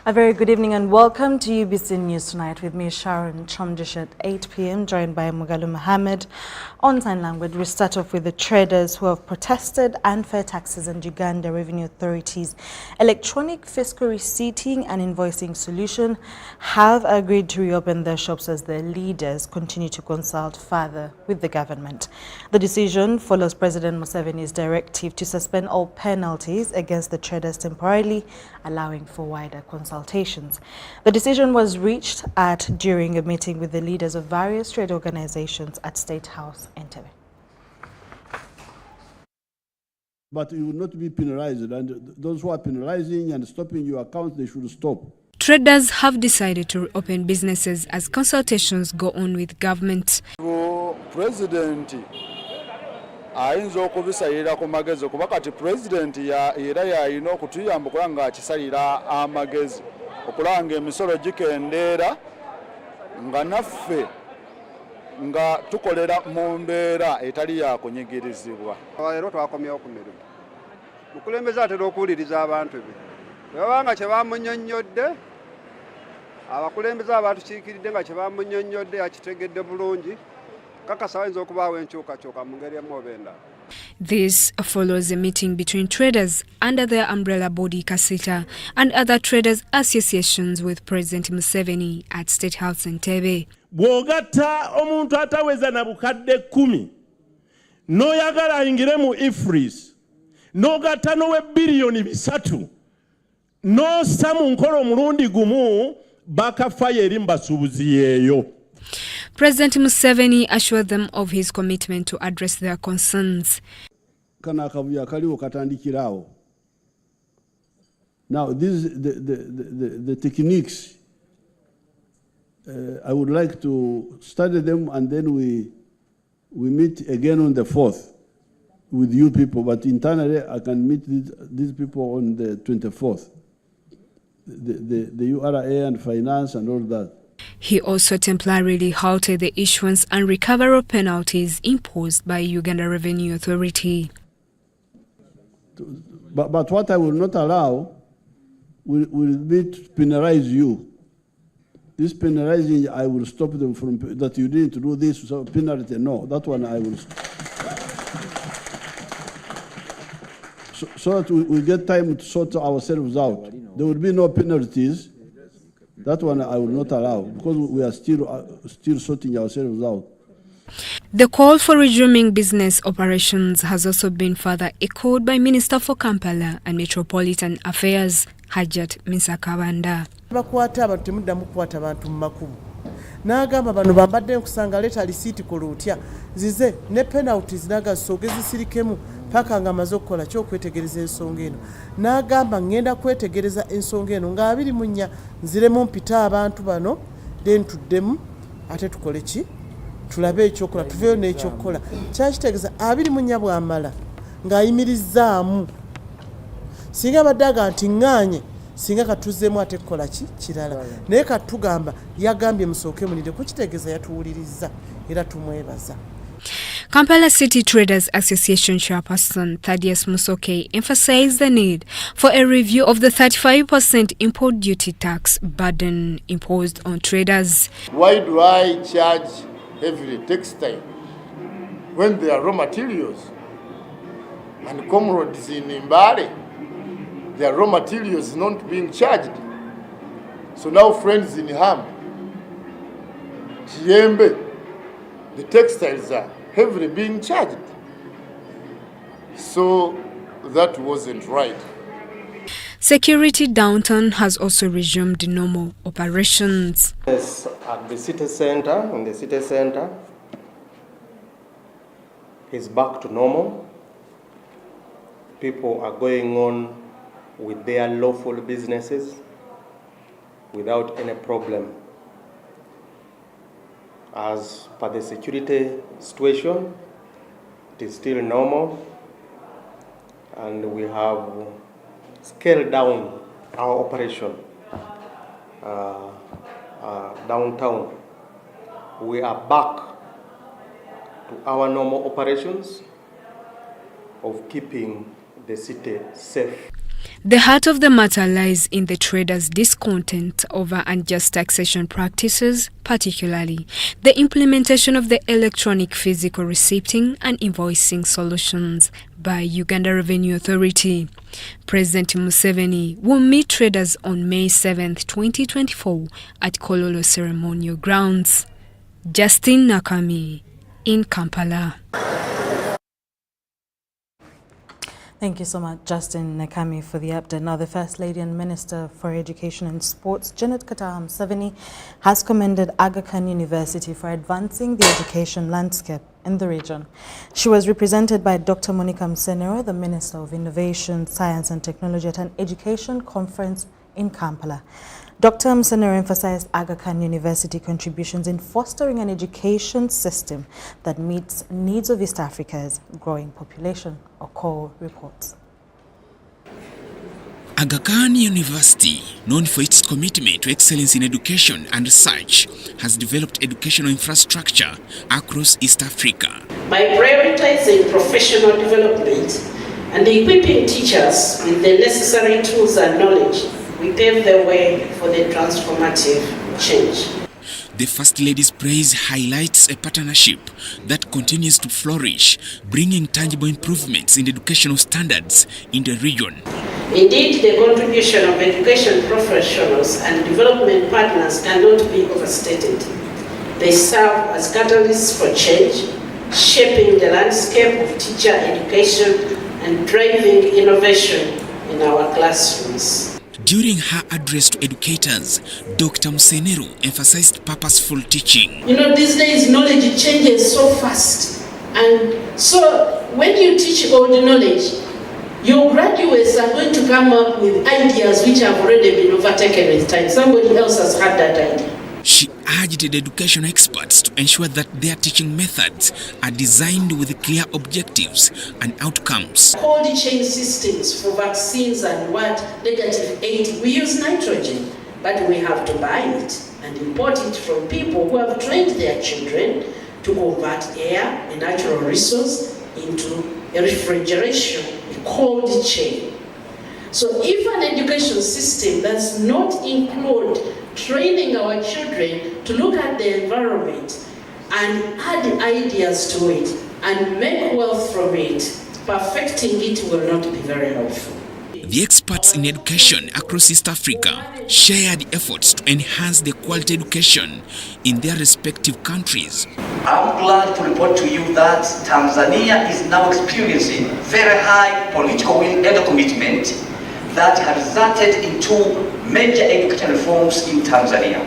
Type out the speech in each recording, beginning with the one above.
A very good evening and welcome to UBC News Tonight with me, Sharon Kyomugisha, at 8 p.m, joined by Mugalu Mohammed. On sign language, we start off with the traders who have protested unfair taxes and Uganda Revenue Authority's electronic fiscal receipting and invoicing solution have agreed to reopen their shops as their leaders continue to consult further with the government. The decision follows President Museveni's directive to suspend all penalties against the traders temporarily, allowing for wider consultations. The decision was reached during a meeting with the leaders of various trade organizations at State House, Entebbe. But you will not be penalized, and those who are penalizing and stopping your account, they should stop. Traders have decided to reopen businesses as consultations go on with government. President ayinza okubisayira ku magezi kuba kati president era yalina okutuyamba okulaba nga akisalira amagezi okulaba nga emisolo gikendeera nga naffe nga tukolera mu mbeera etali yakunyigirizibwa. Leero twakomyewo ku mirimu mukulembeze atera okuwuliriza abantu be bwe baba nga kye bamunnyonnyodde abakulembeze abatukiikiridde nga kye bamunnyonnyodde akitegedde bulungi. This follows a meeting between traders under their umbrella body Kasita and other traders associations with President Museveni at State House Entebbe. Bw'ogatta omuntu ataweza na bukadde 10 n'oyagala ayingire mu IFRIS n'ogatta n'owe biliyoni 3 n'ossa mu nkola omulundi gumu bakafayo eri mbasuubuzi yeeyo. President Museveni assured them of his commitment to address their concerns. Now, this the techniques. I would like to study them, and then we meet again on the 4th with you people. But internally, I can meet these people on the 24th. The URA and finance and all that. He also temporarily halted the issuance and recovery of penalties imposed by Uganda Revenue Authority. But what I will not allow will be to penalize you. This penalizing, I will stop them from that you need to do this so penalty. No, that one I will. So that we get time to sort ourselves out. There will be no penalties. That one I will not allow because we are still sorting ourselves out. The call for resuming business operations has also been further echoed by Minister for Kampala and Metropolitan Affairs, Hajat Misakabanda. Bakwata abantu temuddamu kukwata abantu mu makubu. N'agamba bano bambadde nkusanga leta lisiiti kolutya zize ne penalties n'agasoge zisirikemu paka nga amaze okukola ky'okwetegereza ensonga eno. N'agamba ngenda kwetegereza ensonga eno nga 24 nziremu mpita abantu bano then tuddemu ate tukole ki tulabe ekyokola tuveyo n'ekyokola kyakitegeeza 24 bw'amala ng'ayimirizaamu singa baddaga nti ŋŋaanye singa katuzeemu ate kukola ki kirala naye katugamba yagambye musooke munire kukitegeeza yatuwuliriza era tumwebaza. Kampala City Traders Association Chairperson Thaddeus Musoke emphasized the need for a review of the 35% import duty tax burden imposed on traders. Why do I charge heavily textile when there are raw materials? And comrades in Mbale, their raw materials not being charged. So now friends in Ham, Chiembe, the textiles are heavily being charged. So that wasn't right. Security downtown has also resumed normal operations. Yes, at the city center, is back to normal. People are going on with their lawful businesses without any problem. As per the security situation, it is still normal, and we have scaled down our operation downtown. We are back to our normal operations of keeping the city safe. The heart of the matter lies in the traders' discontent over unjust taxation practices, particularly the implementation of the electronic physical receipting and invoicing solutions by Uganda Revenue Authority. President Museveni will meet traders on May 7, 2024 at Kololo Ceremonial Grounds. Justin Nakami in Kampala. Thank you so much, Justin Nakami, for the update. Now, the First Lady and Minister for Education and Sports, Janet Kataha Museveni, has commended Aga Khan University for advancing the education landscape in the region. She was represented by Dr. Monica Msenero, the Minister of Innovation, Science and Technology, at an education conference in Kampala. Dr. Msenero emphasized Aga Khan University contributions in fostering an education system that meets needs of East Africa's growing population. Oko reports. Aga Khan University, known for its commitment to excellence in education and research, has developed educational infrastructure across East Africa. By prioritizing professional development and equipping teachers with the necessary tools and knowledge, we pave the way for the transformative change. The First Lady's praise highlights a partnership that continues to flourish, bringing tangible improvements in educational standards in the region. Indeed, the contribution of education professionals and development partners cannot be overstated. They serve as catalysts for change, shaping the landscape of teacher education and driving innovation in our classrooms. During her address to educators, Dr. Msenero emphasized purposeful teaching. You know, these days knowledge changes so fast. And so when you teach old knowledge, your graduates are going to come up with ideas which have already been overtaken with time. Somebody else has had that idea. She urged the education experts to ensure that their teaching methods are designed with clear objectives and outcomes. Cold chain systems for vaccines and -80, we use nitrogen, but we have to buy it and import it from people who have trained their children to convert air, a natural resource, into a refrigeration, a cold chain. So if an education system does not include training our children to look at the environment and add ideas to it and make wealth from it, perfecting it will not be very helpful. The experts in education across East Africa shared efforts to enhance the quality education in their respective countries. I'm glad to report to you that Tanzania is now experiencing very high political will and commitment that have resulted in two major education reforms in Tanzania.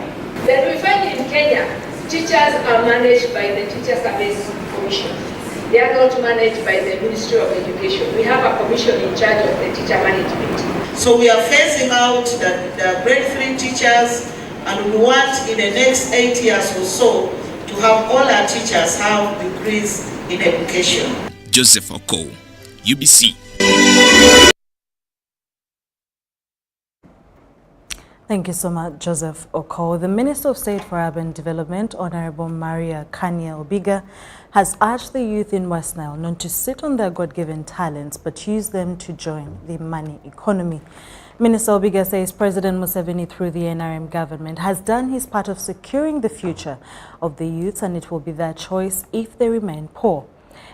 Then we find in Kenya, teachers are managed by the Teacher Service Commission. They are not managed by the Ministry of Education. We have a commission in charge of the teacher management. So we are phasing out the grade 3 teachers, and we want in the next 8 years or so to have all our teachers have degrees in education. Joseph Oko, UBC. Thank you so much, Joseph Oko. The Minister of State for Urban Development, Honorable Maria Kyomugisha, has urged the youth in West Nile not to sit on their God-given talents, but use them to join the money economy. Minister Obiga says President Museveni, through the NRM government, has done his part of securing the future of the youths, and it will be their choice if they remain poor.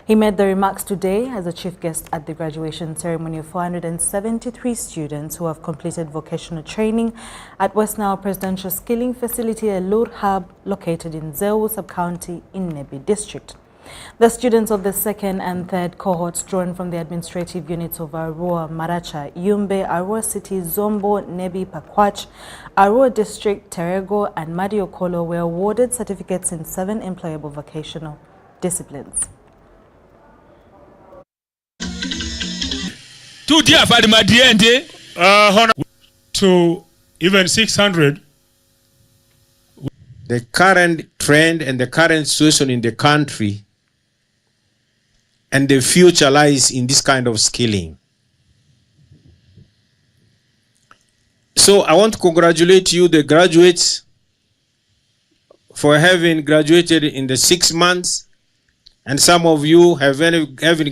He made the remarks today as a chief guest at the graduation ceremony of 473 students who have completed vocational training at West Nile Presidential Skilling Facility, a Lur Hub located in Zewu Sub-County in Nebi District. The students of the second and third cohorts, drawn from the administrative units of Arua, Maracha, Yumbe, Arua City, Zombo, Nebi, Pakwach, Arua District, Terego, and Madiokolo, were awarded certificates in 7 employable vocational disciplines. To even 600. The current trend and the current situation in the country and the future lies in this kind of skilling. So I want to congratulate you, the graduates, for having graduated in the 6 months, and some of you have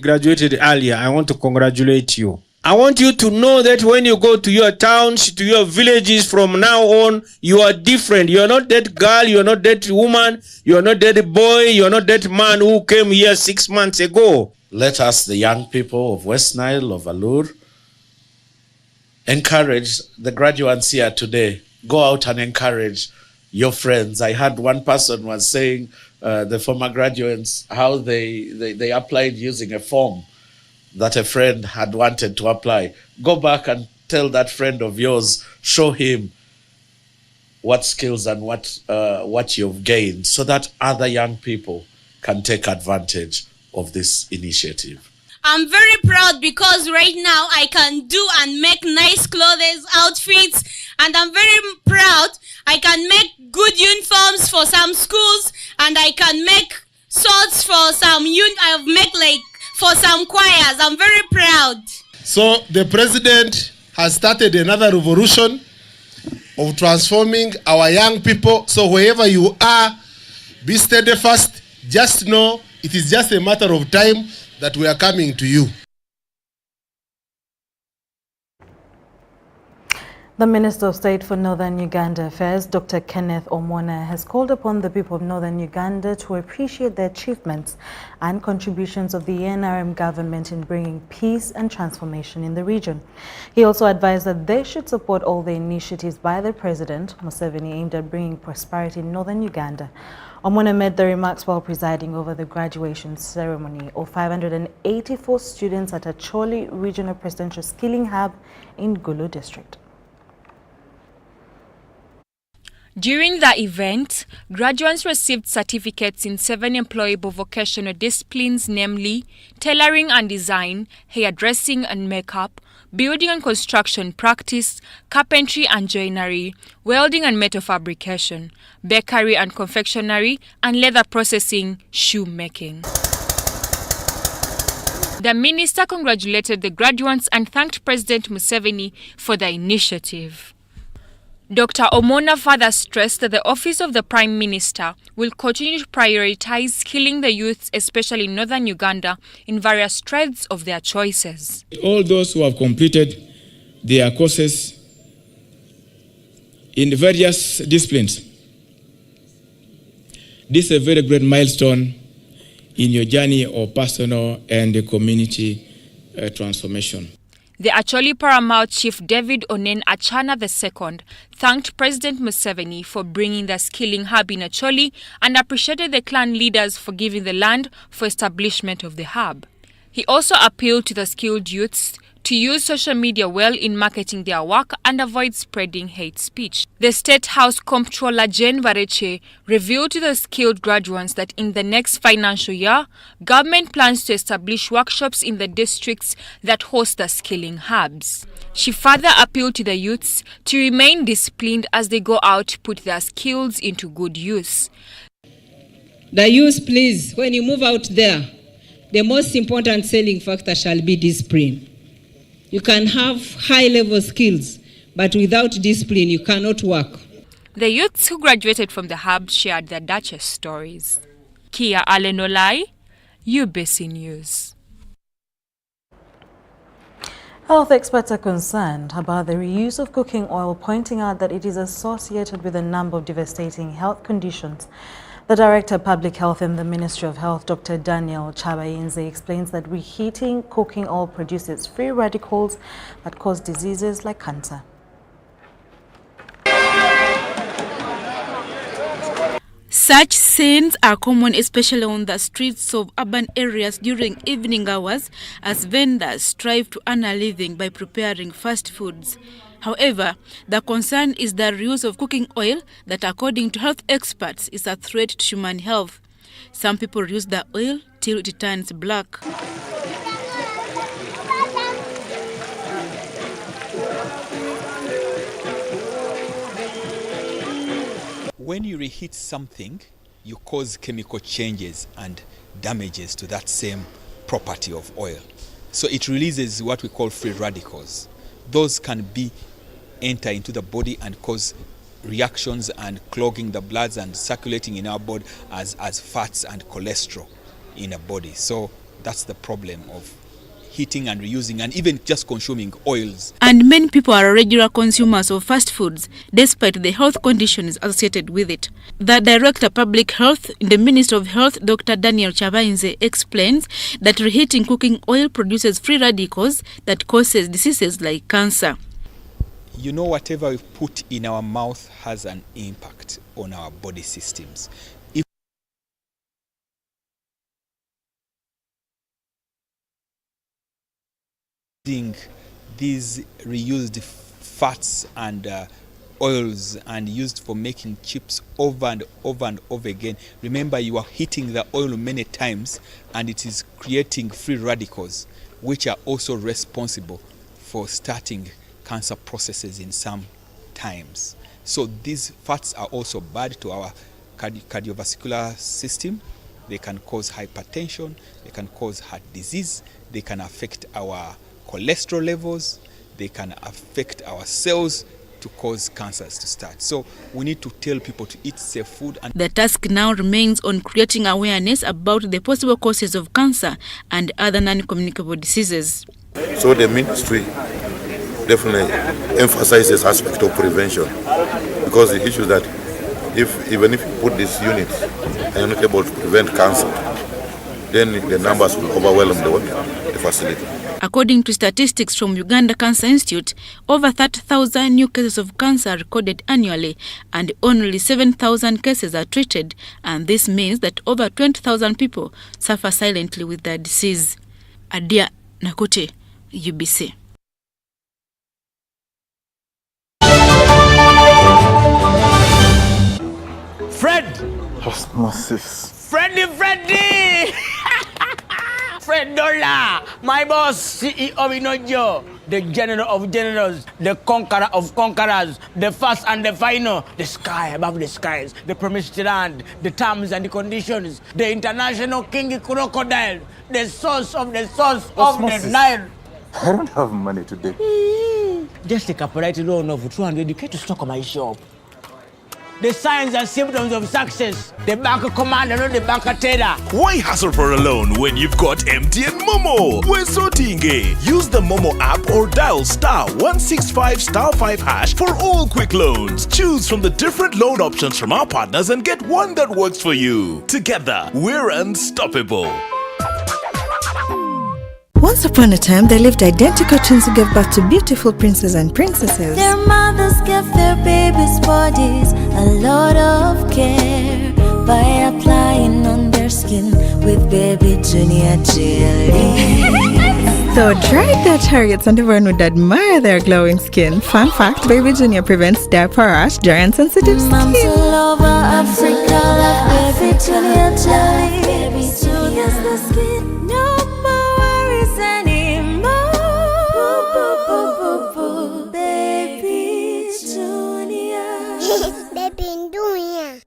graduated earlier. I want to congratulate you. I want you to know that when you go to your towns, to your villages from now on, you are different. You are not that girl, you are not that woman, you are not that boy, you are not that man who came here 6 months ago. Let us, the young people of West Nile, of Alur, encourage the graduates here today. Go out and encourage your friends. I heard one person was saying, the former graduates, how they applied using a form that a friend had wanted to apply. Go back and tell that friend of yours, show him what skills and what you've gained, so that other young people can take advantage of this initiative. I'm very proud because right now I can do and make nice clothes, outfits, and I'm very proud I can make good uniforms for some schools, and I can make swords for some I've made like for some choirs. I'm very proud. So the president has started another revolution of transforming our young people. So wherever you are, be steadfast. Just know it is just a matter of time that we are coming to you. The Minister of State for Northern Uganda Affairs, Dr. Kenneth Omona, has called upon the people of Northern Uganda to appreciate the achievements and contributions of the NRM government in bringing peace and transformation in the region. He also advised that they should support all the initiatives by the President, Museveni, aimed at bringing prosperity in Northern Uganda. Omona made the remarks while presiding over the graduation ceremony of 584 students at Acholi Regional Presidential Skilling Hub in Gulu District. During the event, graduates received certificates in 7 employable vocational disciplines, namely tailoring and design, hairdressing and makeup, building and construction practice, carpentry and joinery, welding and metal fabrication, bakery and confectionery, and leather processing, shoemaking. The minister congratulated the graduates and thanked President Museveni for the initiative. Dr. Omona further stressed that the Office of the Prime Minister will continue to prioritize skilling the youths, especially in northern Uganda, in various trades of their choices. All those who have completed their courses in various disciplines, this is a very great milestone in your journey of personal and community transformation. The Acholi Paramount Chief David Onen Achana II thanked President Museveni for bringing the skilling hub in Acholi and appreciated the clan leaders for giving the land for establishment of the hub. He also appealed to the skilled youths to use social media well in marketing their work and avoid spreading hate speech. The State House Comptroller Jane Vareche revealed to the skilled graduates that in the next financial year, government plans to establish workshops in the districts that host the skilling hubs. She further appealed to the youths to remain disciplined as they go out to put their skills into good use. The youth, please, when you move out there, the most important selling factor shall be discipline. You can have high-level skills, but without discipline, you cannot work. The youths who graduated from the hub shared their Duchess stories. Kia Alenolai, UBC News. Health experts are concerned about the reuse of cooking oil, pointing out that it is associated with a number of devastating health conditions. The Director of Public Health in the Ministry of Health, Dr. Daniel Chabayinze, explains that reheating cooking oil produces free radicals that cause diseases like cancer. Such scenes are common, especially on the streets of urban areas during evening hours, as vendors strive to earn a living by preparing fast foods. However, the concern is the reuse of cooking oil that, according to health experts, is a threat to human health. Some people use the oil till it turns black. When you reheat something, you cause chemical changes and damages to that same property of oil. So it releases what we call free radicals. Those can enter into the body and cause reactions and clogging the bloods and circulating in our body as fats and cholesterol in a body. So that's the problem of heating and reusing and even just consuming oils. And many people are regular consumers of fast foods, despite the health conditions associated with it. The Director of Public Health in the Ministry of Health, Dr. Daniel Chabainze, explains that reheating cooking oil produces free radicals that causes diseases like cancer. You know, whatever we put in our mouth has an impact on our body systems. If these reused fats and oils and used for making chips over and over and over again, remember you are heating the oil many times and it is creating free radicals which are also responsible for starting cancer processes in some times. So these fats are also bad to our cardiovascular system. They can cause hypertension, they can cause heart disease, they can affect our cholesterol levels, they can affect our cells to cause cancers to start. So we need to tell people to eat safe food. And the task now remains on creating awareness about the possible causes of cancer and other non-communicable diseases. So the ministry definitely emphasizes aspect of prevention, because the issue is that even if you put these units and you're not able to prevent cancer, then the numbers will overwhelm the facility. According to statistics from Uganda Cancer Institute, over 30,000 new cases of cancer are recorded annually and only 7,000 cases are treated, and this means that over 20,000 people suffer silently with the disease. Adia Nakute, UBC. Fred! Osmosis. Freddy! Fred Dollar, my boss, CEO Inojo, the general of generals, the conqueror of conquerors, the first and the final, the sky above the skies, the promised land, the terms and the conditions, the international king crocodile, the source of the Nile. I don't have money today. Just take a polite loan of 200k to stock on my shop. The signs and symptoms of success. The bank commander, not the bank teller. Why hassle for a loan when you've got MTN Momo? We're sorting. Use the Momo app or dial *165*5# for all quick loans. Choose from the different loan options from our partners and get one that works for you. Together, we're unstoppable. Once upon a time, there lived identical twins who gave birth to beautiful princes and princesses. Their mothers gave their babies' bodies a lot of care by applying on their skin with Baby Junior jelly. Though dried their chariots and everyone would admire their glowing skin. Fun fact, Baby Junior prevents diaper rash, dry and sensitive skin. Moms all over Africa love Baby Junior jelly. Baby Junior's the skin. No more worries anymore. Baby Junior. Baby Junior.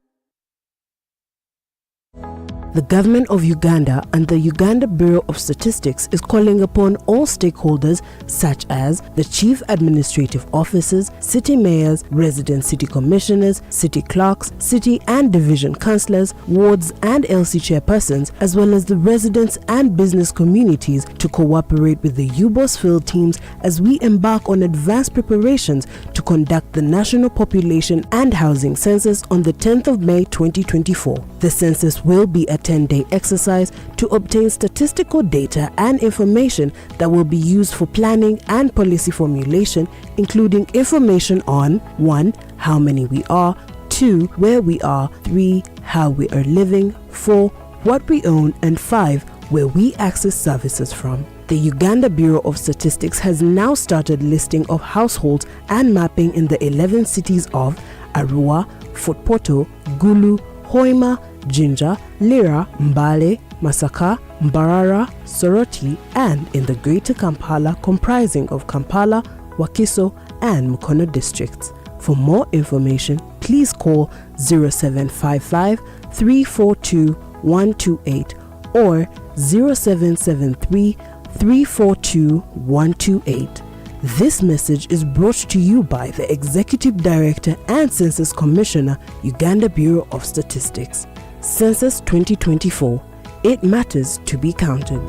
The government of Uganda and the Uganda Bureau of Statistics is calling upon all stakeholders such as the chief administrative officers, city mayors, resident city commissioners, city clerks, city and division councillors, wards and LC chairpersons, as well as the residents and business communities to cooperate with the UBOS field teams as we embark on advanced preparations to conduct the National Population and Housing Census on the 10th of May 2024. The census will be a 10-day exercise to obtain statistical data and information that will be used for planning and policy formulation, including information on 1. How many we are, 2. Where we are, 3. How we are living, 4. What we own, and 5. Where we access services from. The Uganda Bureau of Statistics has now started listing of households and mapping in the 11 cities of Arua, Fort Portal, Gulu, Hoima, Jinja, Lira, Mbale, Masaka, Mbarara, Soroti, and in the Greater Kampala comprising of Kampala, Wakiso, and Mukono districts. For more information, please call 0755 342 128 or 0773 342 128. This message is brought to you by the Executive Director and Census Commissioner, Uganda Bureau of Statistics. Census 2024. It matters to be counted.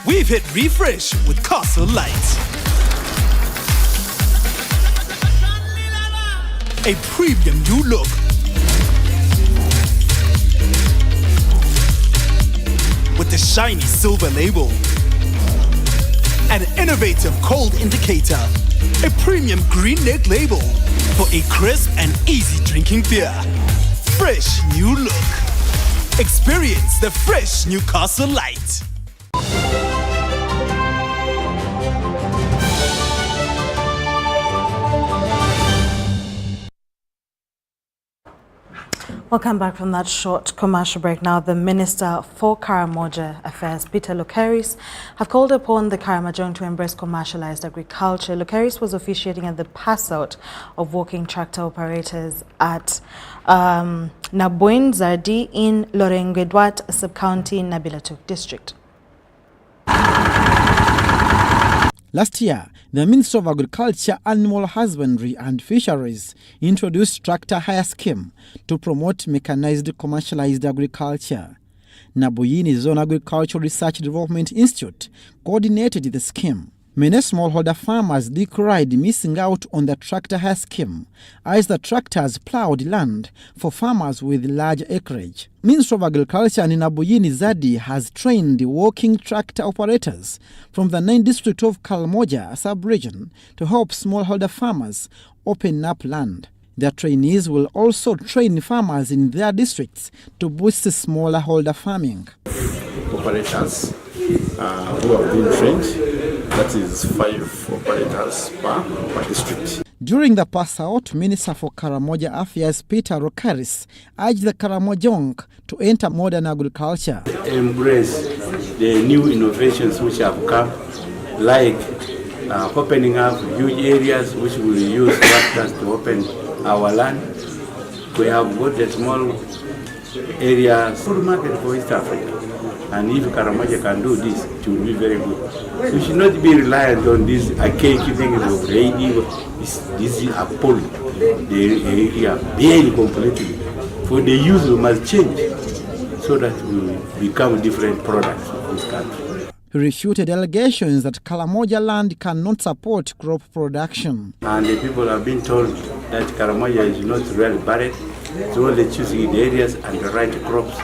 We've hit refresh with Castle Light. A premium new look. With the shiny silver label. An innovative cold indicator. A premium green neck label for a crisp and easy drinking beer. Fresh new look. Experience the fresh Newcastle Light. Welcome back from that short commercial break. Now, the Minister for Karamoja Affairs, Peter Lokeris, have called upon the Karamojong to embrace commercialized agriculture. Lokeris was officiating at the pass-out of working tractor operators at Naboin Zardi in Lorengedwat sub-county, Nabilatuk district. Last year, the Minister of Agriculture, Animal Husbandry and Fisheries introduced Tractor Hire Scheme to promote mechanized commercialized agriculture. Nabuyini Zone Agricultural Research Development Institute coordinated the scheme. Many smallholder farmers decried missing out on the Tractor Hire Scheme as the tractors plowed land for farmers with large acreage. Minister of Agriculture Nabuyini Zadi has trained working tractor operators from the 9th district of Karamoja sub-region to help smallholder farmers open up land. The trainees will also train farmers in their districts to boost smallholder farming. Operators who have been trained, that is 5 operators per district. During the pass-out, Minister for Karamoja Affairs Peter Lokeris urged the Karamojong to enter modern agriculture. Embrace the new innovations which have come, like opening up huge areas which will use tractors to open our land. We have got a small area, full market for East Africa. And if Karamoja can do this, it will be very good. We should not be reliant on these archaic things of radio. This is appalling. The area barely completely. For the use, we must change so that we become different products of this country. He refuted allegations that Karamoja land cannot support crop production. And the people have been told that Karamoja is not really barren, so only choosing the areas and the right crops.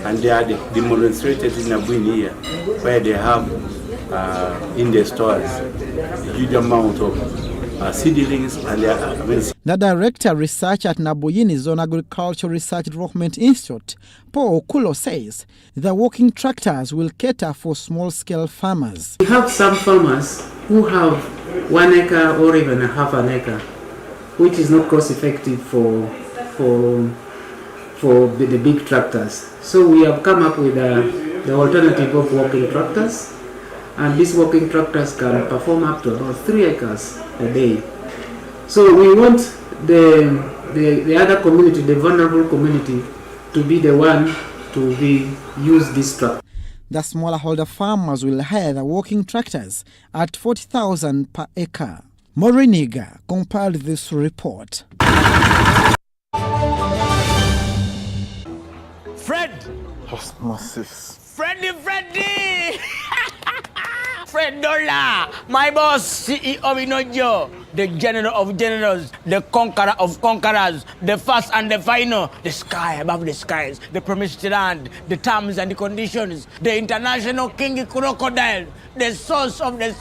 And they are demonstrated in Nabuin here, where they have in the stores a huge amount of seedlings. And they are, The Director of Research at Nabuyini Zone Agricultural Research Development Institute, Paul Okulo, says the working tractors will cater for small-scale farmers. We have some farmers who have 1 acre or even a half an acre, which is not cost-effective for the big tractors. So we have come up with the alternative of working tractors, and these working tractors can perform up to about 3 acres a day. So we want the other community, the vulnerable community, to be the one to use this tractor. The smallholder farmers will hire the working tractors at 40,000 per acre. Moriniga compiled this report. Fred! Osmosis. Freddy! Fred Dollar, my boss, CEO Inojo, the general of generals, the conqueror of conquerors, the first and the final, the sky above the skies, the promised land, the terms and the conditions, the international king crocodile, the source of the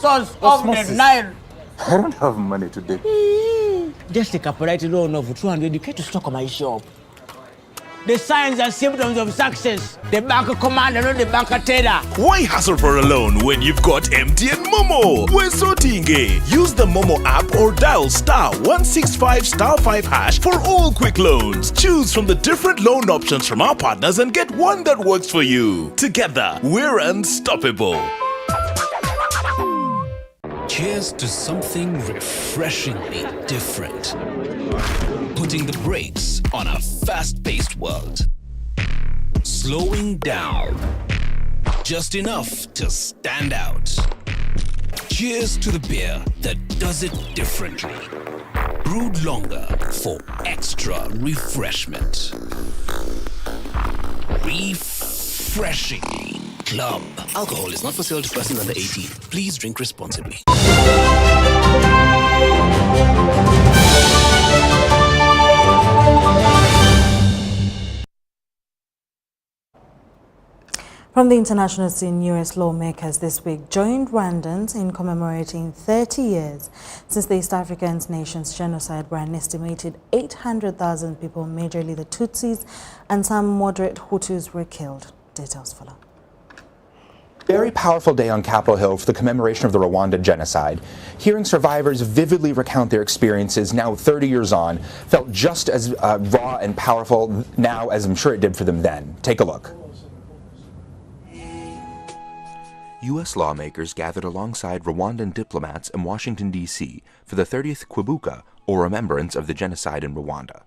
Nile. I don't have money today. Just take a polite loan of 200k to stock on my shop. The signs and symptoms of success. The bank commander, not the bank teller. Why hassle for a loan when you've got MTN Momo? We're sorting. Use the Momo app or dial *165*5# for all quick loans. Choose from the different loan options from our partners and get one that works for you. Together, we're unstoppable. Cheers to something refreshingly different. Putting the brakes on a fast-paced world. Slowing down. Just enough to stand out. Cheers to the beer that does it differently. Brewed longer for extra refreshment. Refreshing. club. Alcohol is not for sale to persons under 18. Please drink responsibly. From the international scene, US lawmakers this week joined Rwandans in commemorating 30 years since the East African nation's genocide, where an estimated 800,000 people, majorly the Tutsis and some moderate Hutus, were killed. Details follow. Very powerful day on Capitol Hill for the commemoration of the Rwandan genocide. Hearing survivors vividly recount their experiences now 30 years on felt just as raw and powerful now as I'm sure it did for them then. Take a look. U.S. lawmakers gathered alongside Rwandan diplomats in Washington, D.C. for the 30th Kwibuka, or Remembrance of the Genocide in Rwanda.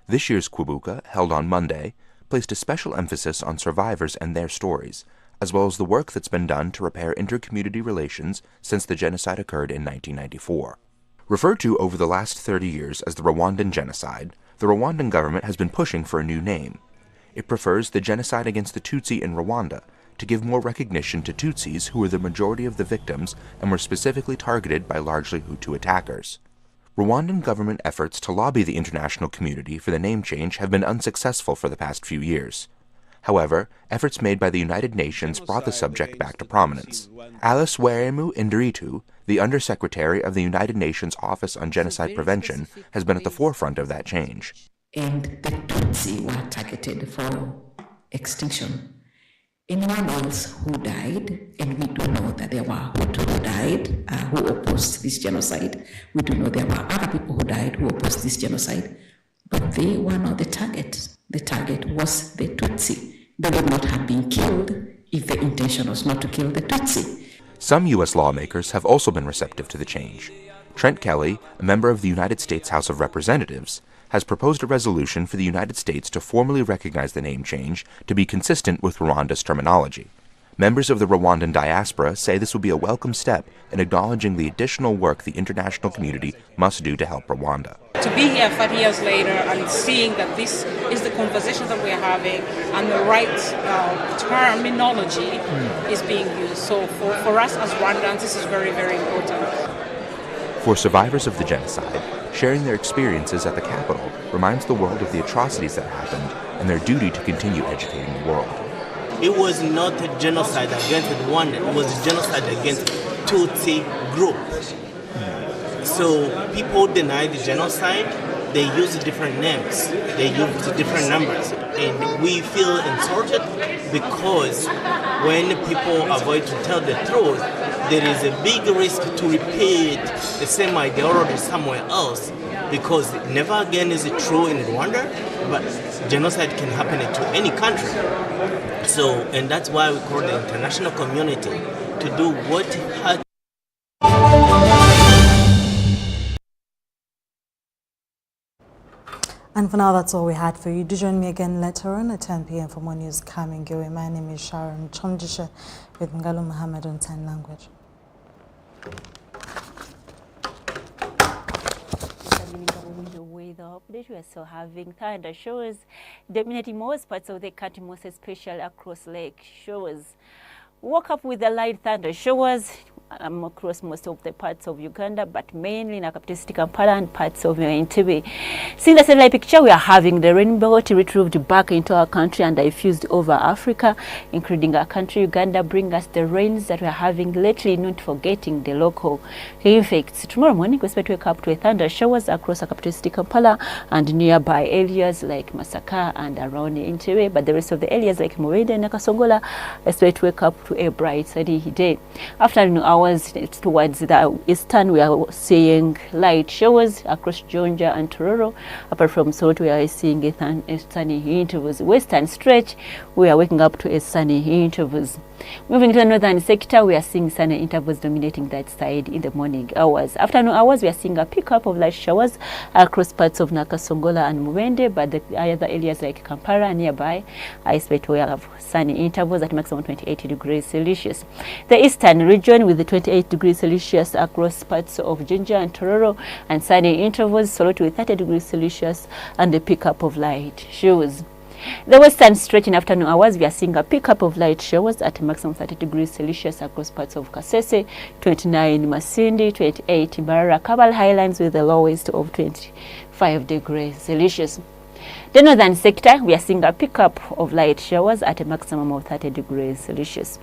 This year's Kwibuka, held on Monday, placed a special emphasis on survivors and their stories, as well as the work that's been done to repair intercommunity relations since the genocide occurred in 1994. Referred to over the last 30 years as the Rwandan genocide, the Rwandan government has been pushing for a new name. It prefers the genocide against the Tutsi in Rwanda, to give more recognition to Tutsis who were the majority of the victims and were specifically targeted by largely Hutu attackers. Rwandan government efforts to lobby the international community for the name change have been unsuccessful for the past few years. However, efforts made by the United Nations brought the subject back to prominence. Alice Weremu Indiritu, the Undersecretary of the United Nations Office on Genocide Prevention, has been at the forefront of that change. And the Tutsi were targeted for extinction. Anyone else who died, and we do know that there were Hutu who died, who opposed this genocide. We do know there were other people who died who opposed this genocide, but they were not the target. The target was the Tutsi. They would not have been killed if the intention was not to kill the Tutsi. Some U.S. lawmakers have also been receptive to the change. Trent Kelly, a member of the United States House of Representatives, has proposed a resolution for the United States to formally recognize the name change to be consistent with Rwanda's terminology. Members of the Rwandan diaspora say this would be a welcome step in acknowledging the additional work the international community must do to help Rwanda. To be here 30 years later and seeing that this is the conversation that we're having and the right terminology is being used. So for us as Rwandans, this is very, very important. For survivors of the genocide, sharing their experiences at the Capitol reminds the world of the atrocities that happened and their duty to continue educating the world. It was not a genocide against Rwanda, it was a genocide against Tutsi group. So people deny the genocide, they use different names, they use different numbers, and we feel insulted because when people avoid to tell the truth, there is a big risk to repeat the same ideology somewhere else, because never again is it true in Rwanda, but genocide can happen to any country. So, and that's why we call the international community to do what has. And for now, that's all we had for you. Do join me again later on at 10 p.m. for more news coming your way. My name is Sharon Kyomugisha with Mugalu Muhammad on Sign Language. Weather update, we are still having thunder showers dominating most parts of the country, most especially across lake shores. Woke up with the light thunder showers across most of the parts of Uganda, but mainly in the capital city Kampala and parts of Entebbe. Seeing the satellite picture, we are having the rainbow retrieved back into our country and diffused over Africa, including our country Uganda, bring us the rains that we are having lately, not forgetting the local effects. Tomorrow morning, we expect to wake up to a thunder showers across the capital city Kampala and nearby areas like Masaka and around Entebbe, but the rest of the areas like Muwende and Nakasongola expect to wake up to a bright sunny day. Afternoon hours towards the eastern, we are seeing light showers across Jonja and Tororo. Apart from Salt, we are seeing a sunny intervals. Western stretch, we are waking up to a sunny intervals. Moving to the northern sector, we are seeing sunny intervals dominating that side in the morning hours. Afternoon hours, we are seeing a pickup of light showers across parts of Nakasongola and Muwende, but the other areas like Kampala nearby, I expect we have sunny intervals at maximum 28 degrees Celsius. The eastern region with the 28 degrees Celsius across parts of Jinja and Tororo, and sunny intervals, Solo with 30 degrees Celsius and the pickup of light showers. The western stretch in afternoon hours, we are seeing a pickup of light showers at a maximum 30 degrees Celsius across parts of Kasese, 29 in Masindi, 28 in Barara Kabal Highlands with the lowest of 25 degrees Celsius. The northern sector, we are seeing a pickup of light showers at a maximum of 30 degrees Celsius.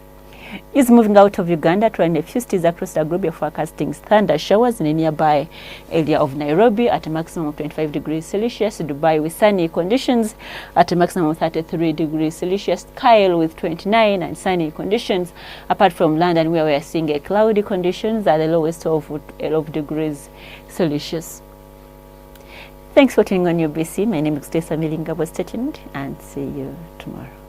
Is moving out of Uganda to a few states across the globe, forecasting thunder showers in a nearby area of Nairobi at a maximum of 25 degrees Celsius, Dubai with sunny conditions at a maximum of 33 degrees Celsius, Kyle with 29 and sunny conditions, apart from London where we are seeing a cloudy conditions at the lowest of 12 degrees Celsius. Thanks for tuning on UBC. My name is Tessa Milingabo. Stay tuned and see you tomorrow.